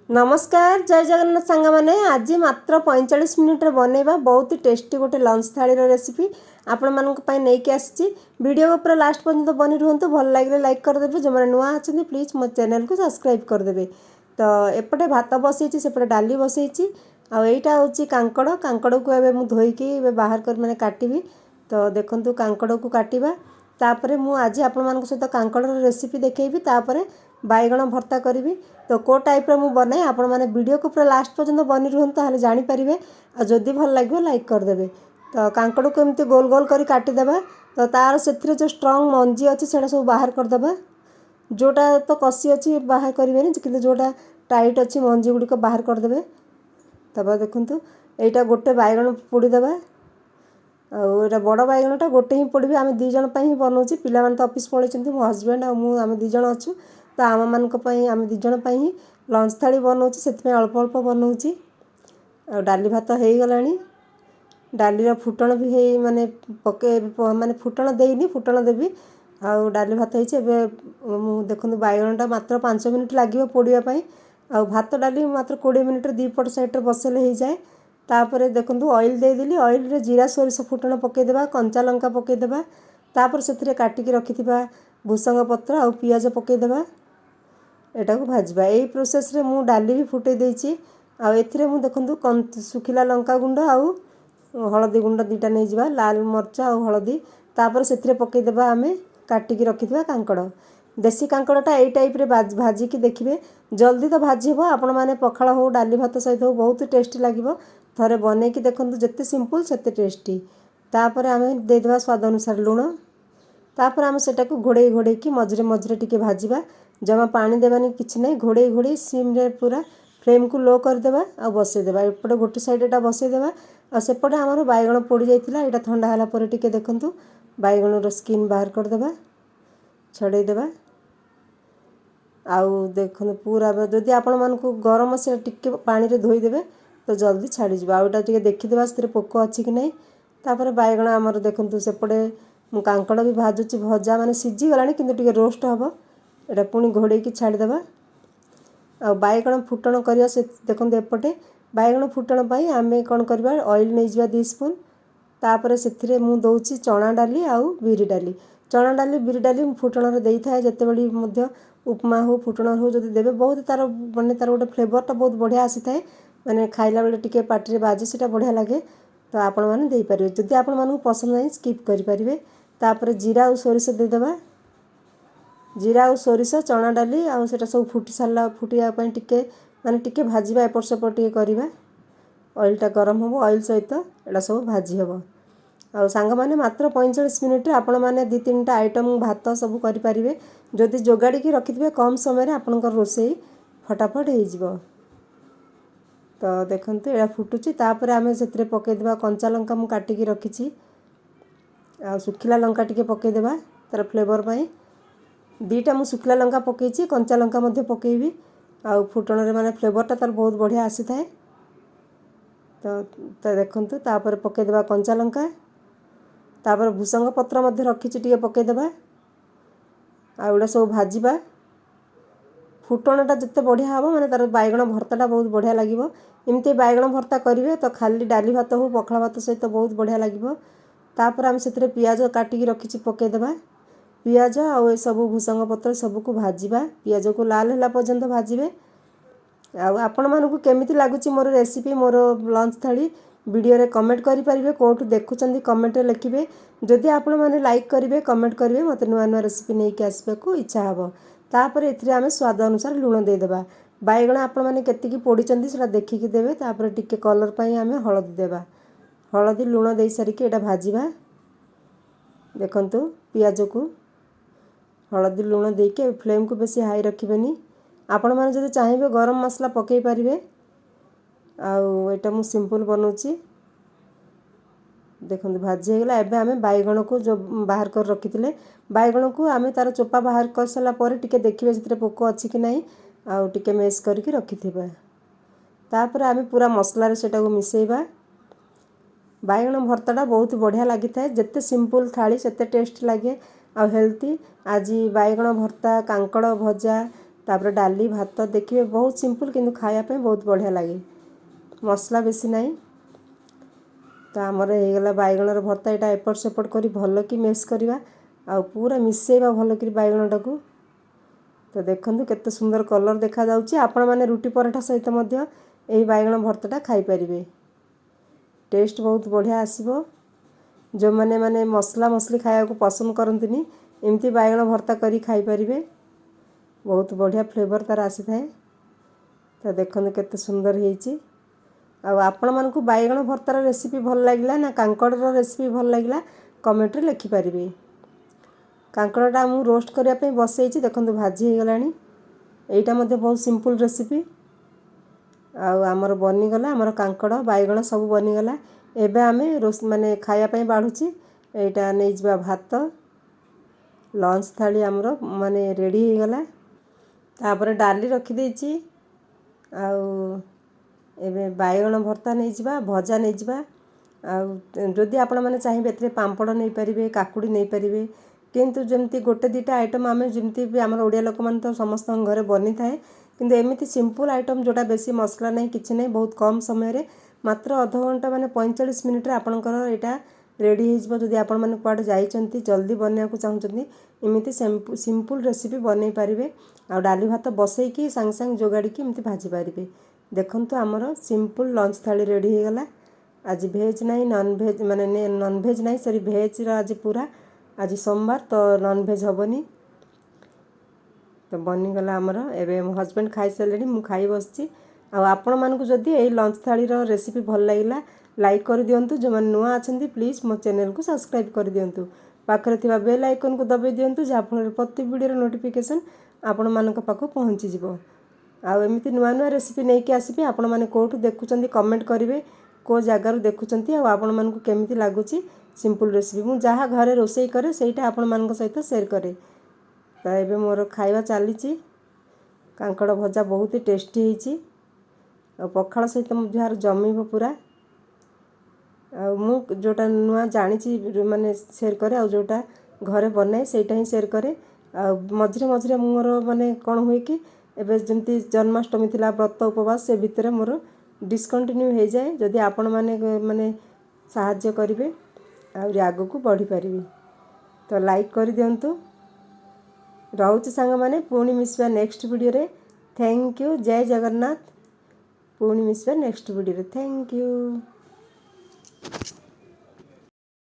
नमस्कार जय जगन्नाथ सांग मैंने आज मात्र 45 मिनिट बनैबा बहुत टेस्टी गोटे लंच थाली रेसिपी आपण मानक नहीं आसी वीडियो को पूरा लास्ट पर्यंत बनी रुहतु भल लगे लाइक करदे जो मैंने नुआ अच्छा प्लीज मो चैनल को सब्सक्राइब करदे। तो एपटे भात बसई सेपटे डाली बसई आईटा हूँ कांकड़ कांकड़ को एवं धोईकी बाहर कर मैंने काटि। तो देखु कांकड़ को काटा तापर मुझे आपण मान सहित कांकड़ रेसिपी देखेबी तापर बैगण भर्ता करी। तो को टाइप मु बनाए आपण मैंने वीडियो को पूरा लास्ट पर्यंत बनी रुहतु जानी पारे जदि भल लगे लाइक करदे। तो कांकड़ को एमती गोल गोल कर काटिदेबा। तो तार से जो स्ट्रंग मंजी अच्छी से सब बाहर करदेबा। जोटा तो कसी अच्छी बाहर करेंगे कि जोटा टाइट अच्छी मंजी गुड़िक बाहर करदे। तब देखु यहाँ गोटे बैगण पोड़ीदेबा। आटा बड़ बैगणटा गोटे ही पोड़ी आम दी जन ही बनाऊँ पिला तो ऑफिस पलैंती मो हजबैंड आम दी जन अच्छु। तो आम मान आम दी जन ही लंच थाली बनाऊँ से अल्प अल्प बनाऊँ। डाली भात हो गला डालीर फुटण भी है माने पके माने फुटण देनी फुटण देवी आउ डाली भात होती देखो बैगणटा मात्र 5 मिनिट लगे पोड़ापी आ भात डाली मात्र 20 मिनिट दीपट साइड बसेले हो जाए। तापर देखो ऑयल देदेली ऑयल रे जीरा सोरिष फुटण पकईदेबा कंचा लंका पकईदेबा तापर से काटिकी रखिथिबा भूसंग पत्र आ पियाज पकईदेबा एटा को भाजबा। यही प्रोसेस रे मु डाली भी फुटे देछि आ एथिरे मु देखंतु सुखिला लंका गुंड आउ हलदी गुंड दीटा नहीं जावा लाल मरचा आ हलदी तापर से पकईदेबा आमे काटिकी रखिथिबा कांकड़ देसी कांकड़टा यही टाइप रे भाजिकी देखिए जल्दी तो भाजी हे आपण मैंने पखाड़ हो डाली भात सहित हो बहुत टेस्टी लगे थे बनई कि देखो जिते सिंपल सेते टेस्टी। तापर आमे देदेबा स्वाद अनुसार लुण तापर आमे सेटा को घोड़े घोड़े की मझरे मझरे टिके भाजिबा जमा पानी देवानी किछि नहीं घोड़े घोड़े सिम रे पूरा फ्लेम को लो करदेबा आ बसईदेबा एपटे गोटे साइड एटा बसईदेबा आ सेपटे आमर बैगण पोड़ी जाइतिला एटा ठंडा होला परे टिके देखंतु बैगण रो स्किन बाहर करदेबा छड़ेदेबा। आउ देखो पूरा जदि आपण मानकु गरम से टिके पानी रे धोई देबे तो जल्दी छाड़ी जिवो आउटा टिके देखिदेबा से पोक अछि कि नहीं। तापर बैगण आमर देखंतु सेपटे मु कांकड़ भी भाजुची भजा माने सिझी गलानी किंतु टिके रोस्ट हबो एटा पुणी घोड़े की छाड़ीदेबा। आ बैगण फुटण करिया से देखो एपटे बैगण फुटण पाई आमे कौन करबा ऑयल नहीं जिबा 2 स्पून तापर से मु दउची चना डाली आउ बिरी डाली चना डाली बिरी डाली फुटण रे देई थाए जते बडी मध्य उपमा हो फुटण हो जदि देबे बहुत तार माने तार गोटे फ्लेवरटा बहुत बढ़िया आसी थाए माने खाइला बेले टिके पाटी रे बाजे सेटा बढ़िया लगे। तो आपण माने देई परिबे जदि आपण मानकु पसंद नहीं स्किप करि परिबे। तापर जीरा और सोरिष देदेबा जीरा और सोरिष चना डाली आ सेटा सब फुटी सारा फुटिया पई टिके माने टिके भाजीबा एपट सेपट टिके करिबा ऑयलटा गरम हो ऑयल सहित एटा सब भाजी हबो। आ सांग माने मात्र 45 मिनिट आपण माने 2-3टा आइटम भात सब करि परिबे जदि जोगाड़ी की रखिथिबे कम समय रे आपनकर रोसेई फटाफट हो जिवो। तो देखंतु एटा फुटुची तापर आमे सेतरे पकई देबा कंचा लंका मु काटिकी रखिची आ सुखिला लंका टिके पकई देबा तार फ्लेवर पई दीटा मु सुखिला लंका पकईची कंचा लंका मध्ये पकईबी आ फुटण रे माने फ्लेवरटा तार बहुत बढ़िया आसी थाए। तो देखंतु तापर पकई देबा कंचा लंका तापर भूसंग पत्र मध्ये रखिची टिके पकई देबा आ एटा सब भाजीबा फुटणटा जिते बढ़िया हम माने तार बैगण भर्ताटा बहुत बढ़िया लगे। एमती बैगण भर्ता करेंगे तो खाली डाली भात हो पखाड़ भात सहित बहुत बढ़िया लगे। तापर आम से पियाज काटिकी रखी पकईदेबा पियाज आउ सब भूसंग पत्र सबको भाजीबा पियाज को लाल होला पर्यंत भाजीबे। आपण मानकु केमिति लागुची मोर रेसिपी मोर लंच थाली वीडियो रे कमेंट करि परिबे कोठु देखुचंदी कमेंट रे लिखिबे जदि आपण माने लाइक करिवे कमेंट करिवे मते नुआ नुआ रेसिपी नै कि आसबेकु इच्छा हबो। तापर एथिरे आमे स्वाद अनुसार लुण दे देबा बैगण आपण माने केतिकी पोडिचंदी सेटा देखिकी देबे तापर टिके कलर पई आमे हळदी देबा हळदी लुण देई सारिकी एटा भाजीबा देखंतु पियाज को हळदी लुण देके फ्लेम को बेसी हाई रखिबेनी आपण माने जदि चाहिबे गरम मसला पकई परिबे आउ एटा मु सिंपल बनाउची देखंतु भाजी हे गला। एबे आमे बैगण को जो बाहर कर रखिथिले बैगण को आमे तार चोपा बाहर कर सला परे टिके देखिबे जितरे पोको अछि कि नहीं आउ टिके मेस करके रखिथिबा। तापर आमे पूरा मसला रे सेटा को मिसेइबा बैगण भर्ताटा बहुत बढ़िया लगी थाए जिते सिंपल थाली सेते टेस्ट लगे आ हेल्थी। आज बैगण भर्ता कांकड़ भजा तापर डाली भात देखिए बहुत सिंपल किंतु खाया पे बहुत बढ़िया लगे मसला बेसी नहीं। तो आमर होगला बैगणर भर्ता यहाँ एपट सेपट कर भल कि मेस करवा आ पूरा मिसेबा भल कि बैगणटा को। तो देखो केते सुंदर कलर देखा जाउची आपण माने रुटी पराठा सहित मध्य एही बैगण भर्ताटा खाई परिबे टेस्ट बहुत बढ़िया आसीबो। जो माने माने मसला मसली खाया को पसंद करंतिनी एमती बैगण भर्ता करी खाई परिबे बहुत बढ़िया फ्लेवर तार आसी थाए। तो देखो केते सुंदर हेची आपण मानकु बैगण भर्तार रेसिपी भल लागिला ना कांकड़र रेसिपी भल लागिला कमेंट रे लिखि परिबे। कांकड़टा मु रोस्ट करिया पे बसैछि देखंतु भाजी हे गलानी एटा मध्ये बहुत सिंपल रेसिपी आमर बनी गला आमर कांकड़ बैगण सब बनी गला। एबे आमे रोस माने खाया पे बाढुछि एटा नै जिबा भात लंच थाली आमर माने रेडी हे गला। तापर डाली रखि देछि एबे बैगण भर्ता नहीं जिबा भजा नहीं जिबा जदि आपण माने चाहिबे एतरे पांपड़ नहीं परिबे काकुड़ी नहीं परिबे किंतु जमती गोटे दुटा आइटम आमे जमती भी आमर ओडिया लोक मान तो समस्त घरे बनी थाए किंतु एमिति सिंपल आइटम जोटा बेसी मसला नहीं किछि नहीं बहुत कम समय रे मात्र आधा घंटा माने 45 मिनिट रे आपनकर एटा रेडी हे जिवो। जदि आपण माने कुआडे जाइचंती जल्दी बनिया को चाहुचंती एमिति सिंपल रेसिपी बनै परिबे आ डाली भात बसै की संग संग जोगाड़ी की एमिति भाजी परिबे। देखंतु आमर सिंपल लंच थाली रेडी हे गला। आज भेज नहीं नॉन भेज माने नॉन भेज नहीं सॉरी भेज रा आज पूरा आज सोमवार तो नॉन भेज हबनी। तो बनी गला आमर एबे मो हस्बैंड खाई सारे मु खाई बसची आपण मानकु जदि एई लंच थाली रो रेसिपी भल लागिला लाइक कर दियंतु जो माने नुआ अछंती प्लीज मो चैनल को सब्सक्राइब कर दियंतु पाखरे थिबा बेल आइकन को दबाई दियंतु जा फल प्रति वीडियो रो नोटिफिकेशन आपण मानक पाखो पहुंची जिवो। आ एमिति नुआ नुआ रेसिपी नै कि आसीबे आपण माने कोठु देखुचंती कमेंट करिवे को जगार देखुचंती आ आपण मानकु केमिति लागुची सिंपल रेसिपी मु जहाँ घरे रोसई करे सेटा आपण मानक सहित शेयर करे। तो एबे मोर खाइबा चलीची कांकड़ भजा बहुत ही टेस्टी हेची आ पखाळ सहित मुझार जमीबो पूरा आ मु जोटा नुआ जानिची माने शेयर करे आ जोटा घरे बनाए सेटा ही शेयर करे। आ मझरे मझरे मोर माने कोन होय कि एबे जमती जन्माष्टमी थिला व्रत उपवास से भितरे मोर डिस्कंटिन्यू हो जाए जदि आपण माने माने साहाय्य करिवे आउरी आगो को बढ़ी पारिबे। तो लाइक कर दियंतु रहउछि संग माने पुणी मिसबा नेक्स्ट वीडियो रे। थैंक यू जय जगन्नाथ पुणी मिसबा नेक्स्ट वीडियो रे थैंक यू।